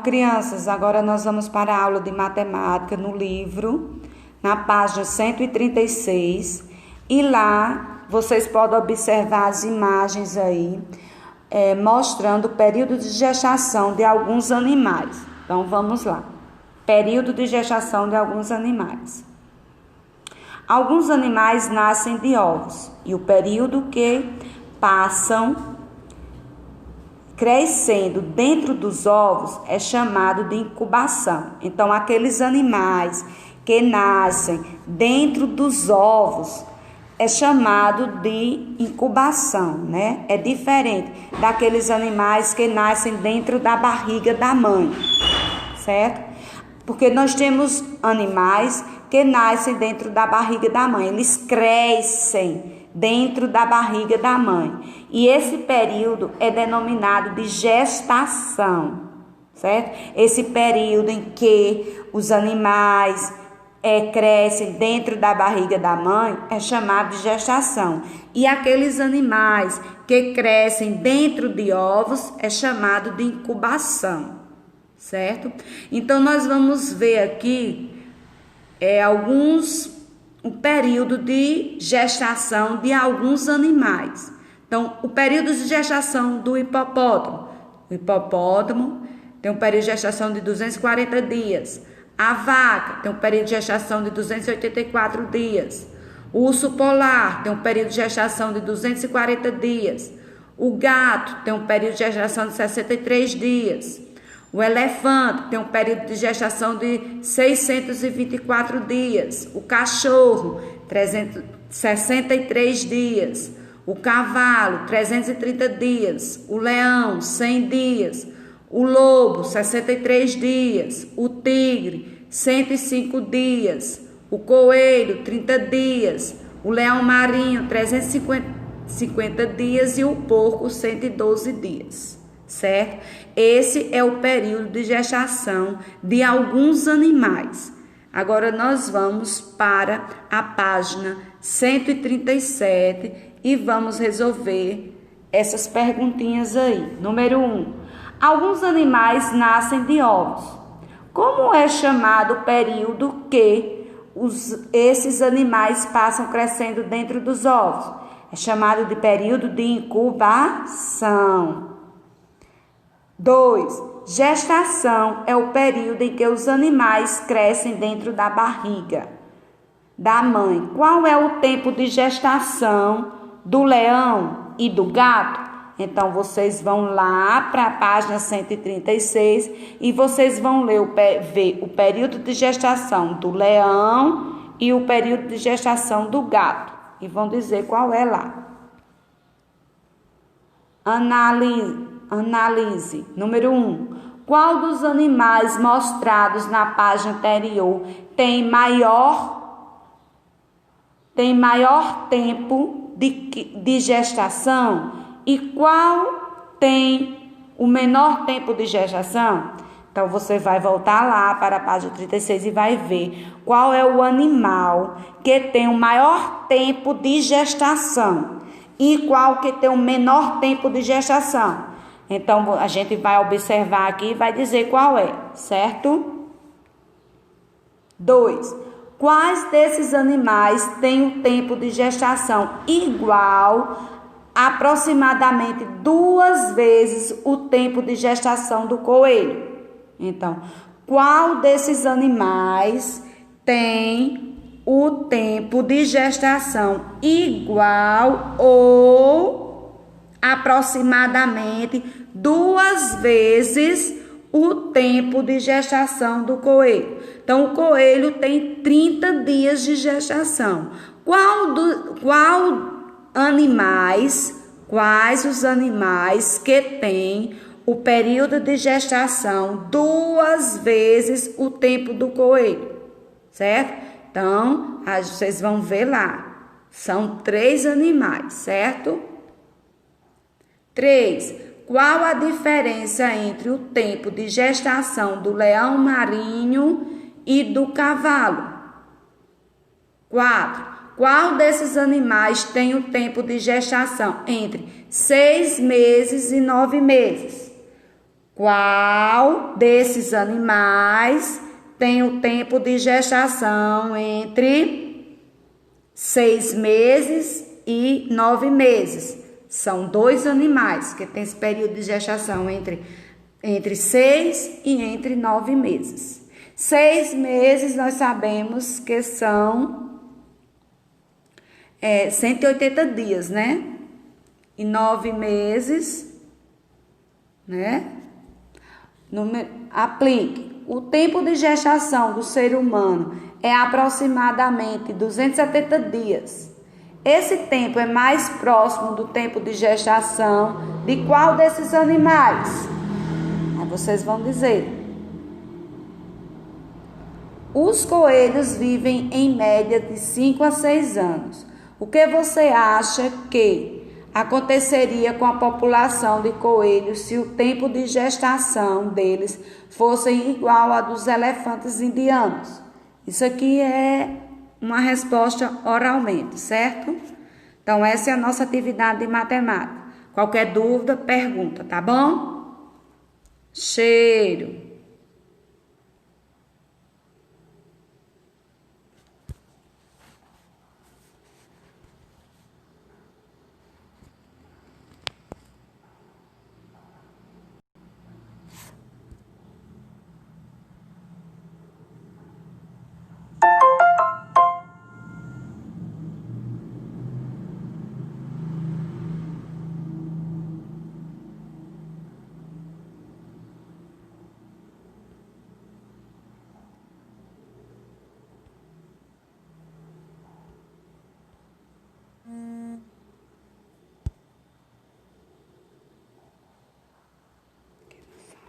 crianças, agora nós vamos para a aula de matemática no livro, na página 136, e lá vocês podem observar as imagens aí, mostrando o período de gestação de alguns animais. Então, vamos lá. Período de gestação de alguns animais. Alguns animais nascem de ovos, e o período que passam crescendo dentro dos ovos é chamado de incubação. Então, aqueles animais que nascem dentro dos ovos é chamado de incubação, né? É diferente daqueles animais que nascem dentro da barriga da mãe, certo? Porque nós temos animais que nascem dentro da barriga da mãe, eles crescem dentro da barriga da mãe. E esse período é denominado de gestação, certo? Esse período em que os animais crescem dentro da barriga da mãe é chamado de gestação. E aqueles animais que crescem dentro de ovos é chamado de incubação, certo? Então, nós vamos ver aqui o período de gestação de alguns animais. Então, o período de gestação do hipopótamo. O hipopótamo tem um período de gestação de 240 dias. A vaca tem um período de gestação de 284 dias. O urso polar tem um período de gestação de 240 dias. O gato tem um período de gestação de 63 dias. O elefante tem um período de gestação de 624 dias. O cachorro, 363 dias. O cavalo, 330 dias. O leão, 100 dias. O lobo, 63 dias. O tigre, 105 dias. O coelho, 30 dias. O leão marinho, 350 dias. E o porco, 112 dias. Certo? Esse é o período de gestação de alguns animais. Agora nós vamos para a página 137 e vamos resolver essas perguntinhas aí. Número 1. Alguns animais nascem de ovos. Como é chamado o período que esses animais passam crescendo dentro dos ovos? É chamado de período de incubação. 2. Gestação é o período em que os animais crescem dentro da barriga da mãe. Qual é o tempo de gestação do leão e do gato? Então, vocês vão lá para a página 136 e vocês vão ver o período de gestação do leão e o período de gestação do gato. E vão dizer qual é lá. Analise. Número 1. Qual dos animais mostrados na página anterior tem maior tempo de gestação e qual tem o menor tempo de gestação? Então, você vai voltar lá para a página 36 e vai ver qual é o animal que tem o maior tempo de gestação e qual que tem o menor tempo de gestação. Então, a gente vai observar aqui e vai dizer qual é, certo? 2. Quais desses animais têm o tempo de gestação igual, aproximadamente 2 vezes o tempo de gestação do coelho? Então, qual desses animais tem o tempo de gestação igual ou aproximadamente 2 vezes o tempo de gestação do coelho? Então, o coelho tem 30 dias de gestação. Quais os animais que têm o período de gestação 2 vezes o tempo do coelho? Certo? Então, vocês vão ver lá. São 3 animais, certo? 3. Qual a diferença entre o tempo de gestação do leão marinho e do cavalo? 4. Qual desses animais tem o tempo de gestação entre 6 meses e 9 meses? Qual desses animais tem o tempo de gestação entre 6 meses e 9 meses? São 2 animais que têm esse período de gestação entre 6 e entre 9 meses. 6 meses nós sabemos que são 180 dias, né? E 9 meses, né? Aplique. O tempo de gestação do ser humano é aproximadamente 270 dias. Esse tempo é mais próximo do tempo de gestação de qual desses animais? Aí vocês vão dizer. Os coelhos vivem em média de 5 a 6 anos. O que você acha que aconteceria com a população de coelhos se o tempo de gestação deles fosse igual a dos elefantes indianos? Isso aqui é uma resposta oralmente, certo? Então, essa é a nossa atividade de matemática. Qualquer dúvida, pergunta, tá bom? Cheiro!